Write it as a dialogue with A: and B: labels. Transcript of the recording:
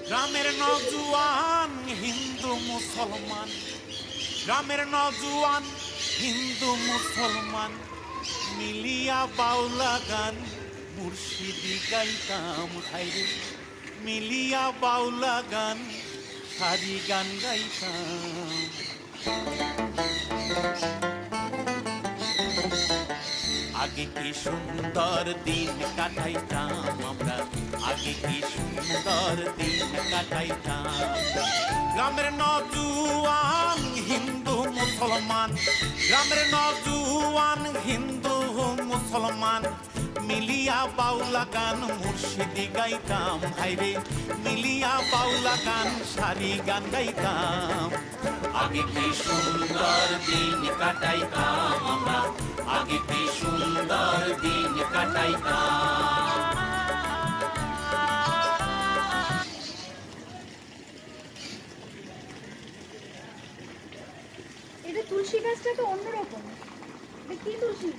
A: গ্রামের নজওয়ান হিন্দু মুসলমান, গ্রামের নজওয়ান হিন্দু মুসলমান মিলিয়া বাউলা গান মুর্শিদি গাইতাম হাইরে, মিলিয়া বাউলা গান সারি গান গাইতাম। আগে কি সুন্দর দিন কাটাইতাম আমরা, আগে কি সুন্দর দিন কাটাইতাম। গ্রামের নজওয়ান হিন্দু মুসলমান, গ্রামের নজওয়ান হিন্দু মুসলমান মিলিয়া বাউলা গান মুর্শিদি গাইতাম হাইরে, মিলিয়া বাউলা গান সারি গান গাইতাম। আগে কি সুন্দর দিন কাটাইতাম আমরা, আগে কি সুন্দর দিন কাটাইতাম।
B: এটা তুলসী গাছটা তো অন্যরকম। এটা কি তুলসী?